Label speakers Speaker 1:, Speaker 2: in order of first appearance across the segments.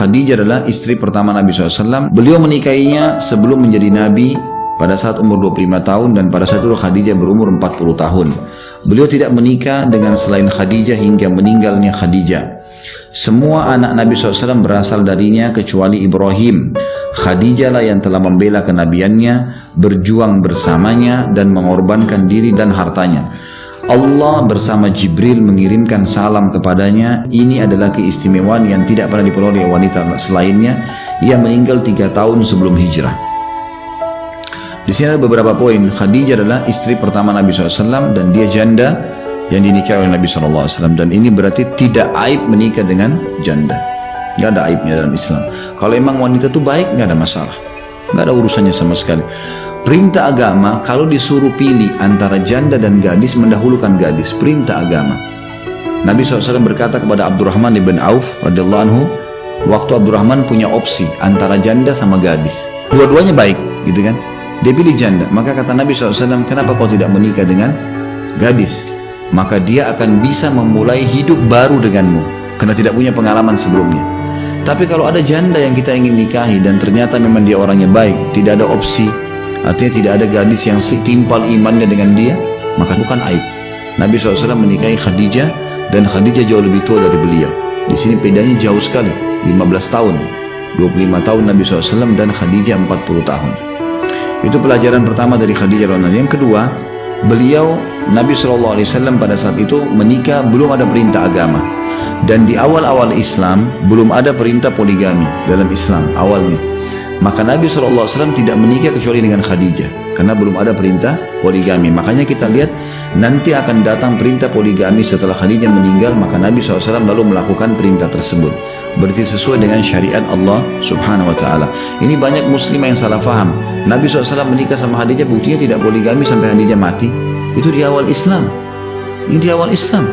Speaker 1: Khadijah adalah istri pertama Nabi SAW. Beliau menikahinya sebelum menjadi Nabi pada saat umur 25 tahun dan pada saat itu Khadijah berumur 40 tahun. Beliau tidak menikah dengan selain Khadijah hingga meninggalnya Khadijah. Semua anak Nabi SAW berasal darinya kecuali Ibrahim. Khadijah lah yang telah membela kenabiannya, berjuang bersamanya dan mengorbankan diri dan hartanya. Allah bersama Jibril mengirimkan salam kepadanya. Ini adalah keistimewaan yang tidak pernah diperoleh wanita selainnya. Ia meninggal 3 tahun sebelum hijrah. Di sini ada beberapa poin. Khadijah adalah istri pertama Nabi SAW dan dia janda yang dinikahi oleh Nabi SAW. Dan ini berarti tidak aib menikah dengan janda. Tidak ada aibnya dalam Islam. Kalau emang wanita itu baik, nggak ada masalah, nggak ada urusannya sama sekali. Perintah agama kalau disuruh pilih antara janda dan gadis, mendahulukan gadis. Perintah agama. Nabi SAW berkata kepada Abdurrahman ibn Auf radhiyallahu anhu, waktu Abdurrahman punya opsi antara janda sama gadis, dua-duanya baik, gitu kan? Dia pilih janda. Maka kata Nabi SAW, kenapa kau tidak menikah dengan gadis? Maka dia akan bisa memulai hidup baru denganmu, karena tidak punya pengalaman sebelumnya. Tapi kalau ada janda yang kita ingin nikahi dan ternyata memang dia orangnya baik, tidak ada opsi, artinya tidak ada gadis yang setimpal imannya dengan dia, maka bukan aib. Nabi SAW menikahi Khadijah dan Khadijah jauh lebih tua dari beliau. Di sini bedanya jauh sekali, 15 tahun, 25 tahun Nabi SAW dan Khadijah 40 tahun. Itu pelajaran pertama dari Khadijah. Yang kedua, beliau Nabi SAW pada saat itu menikah belum ada perintah agama, dan di awal-awal Islam belum ada perintah poligami dalam Islam awalnya. Maka Nabi SAW tidak menikah kecuali dengan Khadijah karena belum ada perintah poligami. Makanya kita lihat nanti akan datang perintah poligami setelah Khadijah meninggal, maka Nabi SAW lalu melakukan perintah tersebut. Berarti sesuai dengan syariat Allah Subhanahu wa ta'ala. Ini banyak muslimah yang salah faham. Nabi SAW menikah sama Khadijah buktinya tidak poligami sampai Khadijah mati. Itu di awal Islam. Ini di awal Islam.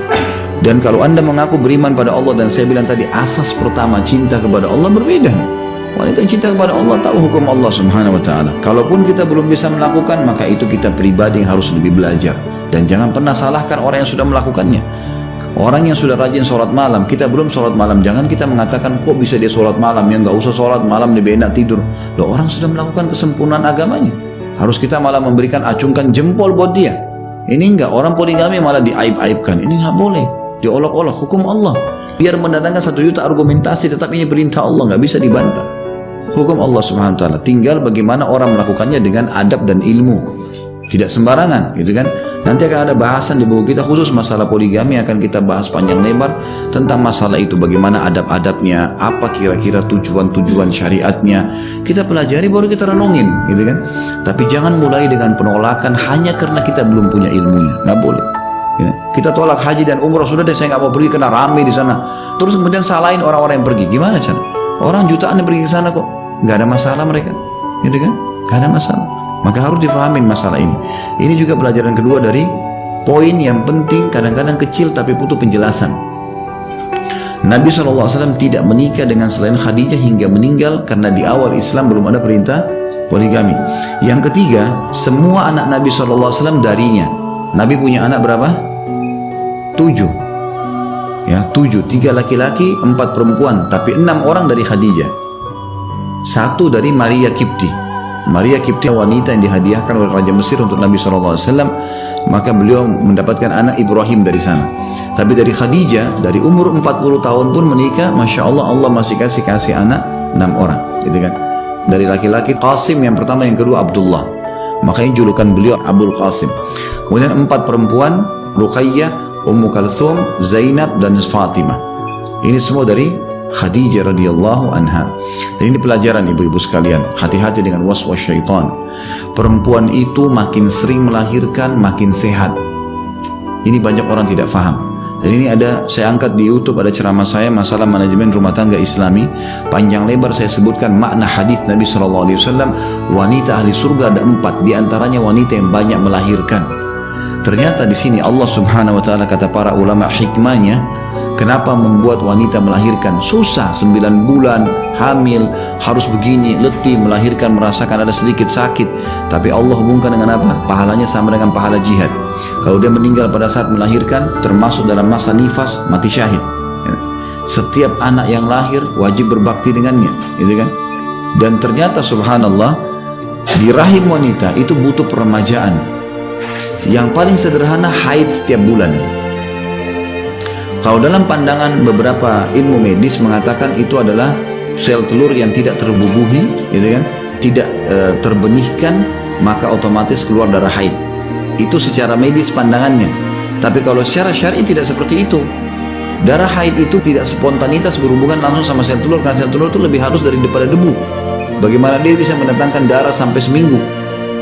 Speaker 1: Dan kalau anda mengaku beriman pada Allah, dan saya bilang tadi asas pertama cinta kepada Allah berbeda. Wanita yang cinta kepada Allah tahu hukum Allah Subhanahu wa ta'ala. Kalaupun kita belum bisa melakukan, maka itu kita pribadi yang harus lebih belajar. Dan jangan pernah salahkan orang yang sudah melakukannya. Orang yang sudah rajin sholat malam, kita belum sholat malam, jangan kita mengatakan kok bisa dia sholat malam, yang nggak usah sholat malam lebih enak tidur. Loh, orang sudah melakukan kesempurnaan agamanya, harus kita malah memberikan acungkan jempol buat dia. Ini enggak, orang poligami malah diaib-aibkan. Ini nggak boleh, diolok-olok hukum Allah. Biar mendatangkan 1 juta argumentasi, tetap ini perintah Allah, nggak bisa dibantah. Hukum Allah Subhanahu wa ta'ala. Tinggal bagaimana orang melakukannya dengan adab dan ilmu, tidak sembarangan, gitu kan? Nanti akan ada bahasan di buku kita khusus masalah poligami, akan kita bahas panjang lebar tentang masalah itu, bagaimana adab-adabnya, apa kira-kira tujuan-tujuan syariatnya. Kita pelajari baru kita renungin, gitu kan? Tapi jangan mulai dengan penolakan hanya karena kita belum punya ilmunya, nggak boleh. Ya. Kita tolak haji dan umrah, sudah deh saya nggak mau pergi karena rame di sana. Terus kemudian salahin orang-orang yang pergi, gimana cara? Orang jutaan yang pergi ke sana kok, nggak ada masalah mereka, gitu kan? Nggak ada masalah. Maka harus difahamin masalah ini. Ini juga pelajaran kedua dari poin yang penting, kadang-kadang kecil tapi butuh penjelasan. Nabi SAW tidak menikah dengan selain Khadijah hingga meninggal karena di awal Islam belum ada perintah poligami. Yang ketiga, semua anak Nabi SAW darinya. Nabi punya anak berapa? 7. Ya, 7. 3 laki-laki, 4 perempuan, tapi 6 orang dari Khadijah. 1 dari Maria Kipti. Maria Kipti wanita yang dihadiahkan oleh Raja Mesir untuk Nabi SAW, maka beliau mendapatkan anak Ibrahim dari sana. Tapi dari Khadijah, dari umur 40 tahun pun menikah, Masya Allah, Allah masih kasih anak 6 orang, gitu kan? Dari laki-laki Qasim yang pertama, yang kedua Abdullah, makanya julukan beliau Abdul Qasim. Kemudian 4 perempuan, Ruqayyah, Ummu Kalthum, Zainab dan Fatimah. Ini semua dari Khadijah radhiyallahu anha. Dan ini pelajaran ibu-ibu sekalian, hati-hati dengan waswas syaitan. Perempuan itu makin sering melahirkan makin sehat. Ini banyak orang tidak faham. Dan ini ada, saya angkat di YouTube, ada ceramah saya masalah manajemen rumah tangga Islami. Panjang lebar saya sebutkan makna hadis Nabi SAW. Wanita ahli surga ada 4, diantaranya wanita yang banyak melahirkan. Ternyata di sini Allah Subhanahu wa ta'ala, kata para ulama hikmahnya, kenapa membuat wanita melahirkan? Susah, 9 bulan, hamil, harus begini, letih, melahirkan, merasakan ada sedikit sakit. Tapi Allah hubungkan dengan apa? Pahalanya sama dengan pahala jihad. Kalau dia meninggal pada saat melahirkan, termasuk dalam masa nifas, mati syahid. Setiap anak yang lahir wajib berbakti dengannya, gitu kan? Dan ternyata subhanallah, di rahim wanita itu butuh peremajaan. Yang paling sederhana haid setiap bulan. Kalau dalam pandangan beberapa ilmu medis mengatakan itu adalah sel telur yang tidak terbubuhi, gitu kan? Tidak terbenihkan, maka otomatis keluar darah haid. Itu secara medis pandangannya. Tapi kalau secara syar'i tidak seperti itu. Darah haid itu tidak spontanitas berhubungan langsung sama sel telur, karena sel telur itu lebih halus daripada debu. Bagaimana dia bisa mendatangkan darah sampai seminggu?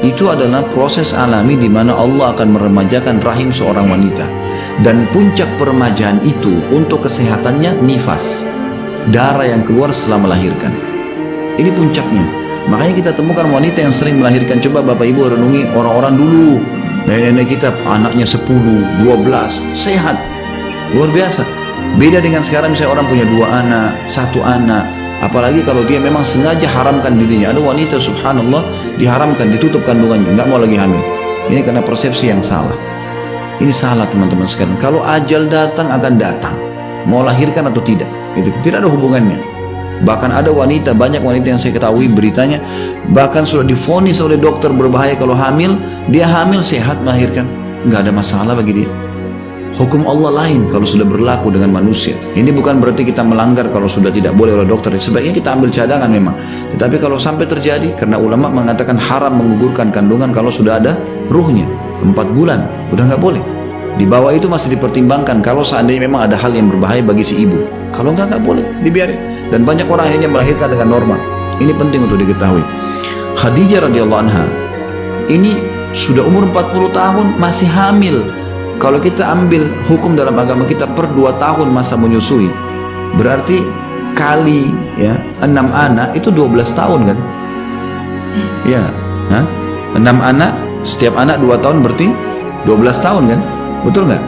Speaker 1: Itu adalah proses alami di mana Allah akan meremajakan rahim seorang wanita. Dan puncak peremajaan itu untuk kesehatannya nifas, darah yang keluar setelah melahirkan. Ini puncaknya. Makanya kita temukan wanita yang sering melahirkan. Coba Bapak Ibu renungi orang-orang dulu, nenek-nenek kita anaknya 10, 12, sehat, luar biasa. Beda dengan sekarang, misalnya orang punya 2 anak, 1 anak. Apalagi kalau dia memang sengaja haramkan dirinya. Ada wanita subhanallah diharamkan, ditutup kandungannya, nggak mau lagi hamil. Ini karena persepsi yang salah. Ini salah teman-teman sekalian. Kalau ajal datang akan datang, mau lahirkan atau tidak, itu tidak ada hubungannya. Bahkan ada wanita, banyak wanita yang saya ketahui beritanya, bahkan sudah divonis oleh dokter berbahaya kalau hamil. Dia hamil sehat melahirkan, nggak ada masalah bagi dia. Hukum Allah lain kalau sudah berlaku dengan manusia. Ini bukan berarti kita melanggar kalau sudah tidak boleh oleh dokter. Sebaiknya kita ambil cadangan memang. Tetapi kalau sampai terjadi, karena ulama mengatakan haram menggugurkan kandungan kalau sudah ada ruhnya 4 bulan, udah nggak boleh. Di bawah itu masih dipertimbangkan kalau seandainya memang ada hal yang berbahaya bagi si ibu. Kalau nggak boleh, dibiarin. Dan banyak orang akhirnya melahirkan dengan normal. Ini penting untuk diketahui. Khadijah radhiyallahu anha ini sudah umur 40 tahun masih hamil. Kalau kita ambil hukum dalam agama kita per 2 tahun masa menyusui, berarti kali ya 6 anak itu 12 tahun kan? Ya, 6 anak, setiap anak 2 tahun berarti 12 tahun kan? Betul nggak?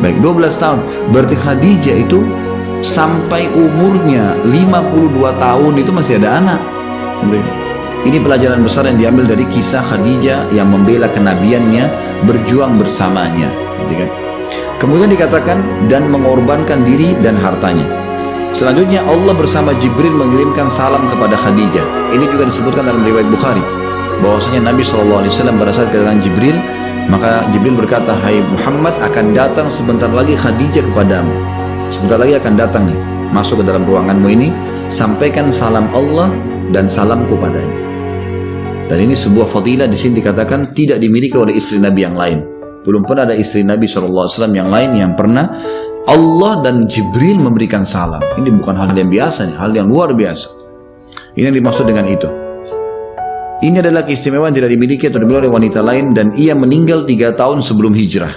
Speaker 1: Baik, 12 tahun. Berarti Khadijah itu sampai umurnya 52 tahun itu masih ada anak. Ini pelajaran besar yang diambil dari kisah Khadijah yang membela kenabiannya, berjuang bersamanya. Kemudian dikatakan dan mengorbankan diri dan hartanya. Selanjutnya Allah bersama Jibril mengirimkan salam kepada Khadijah. Ini juga disebutkan dalam riwayat Bukhari bahwasanya Nabi SAW pada saat kedatangan Jibril, maka Jibril berkata, "Hai Muhammad, akan datang sebentar lagi Khadijah kepadamu. Sebentar lagi akan datang nih, masuk ke dalam ruanganmu ini, sampaikan salam Allah dan salamku padanya." Dan ini sebuah fadilah di sini dikatakan tidak dimiliki oleh istri Nabi yang lain. Belum pernah ada istri Nabi SAW yang lain yang pernah Allah dan Jibril memberikan salam. Ini bukan hal yang biasa, hal yang luar biasa. Ini yang dimaksud dengan itu. Ini adalah keistimewaan tidak dimiliki atau dimiliki oleh wanita lain, dan ia meninggal 3 tahun sebelum hijrah.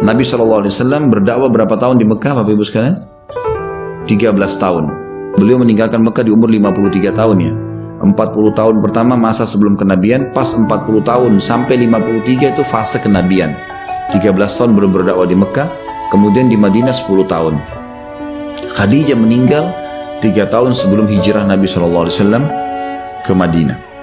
Speaker 1: Nabi SAW berdakwah berapa tahun di Mekah, Bapak Ibu sekalian? 13 tahun. Beliau meninggalkan Mekah di umur 53 tahun ya. 40 tahun pertama masa sebelum kenabian, pas 40 tahun sampai 53 itu fase kenabian. 13 tahun berdakwah di Mekah, kemudian di Madinah 10 tahun. Khadijah meninggal 3 tahun sebelum hijrah Nabi SAW ke Madinah.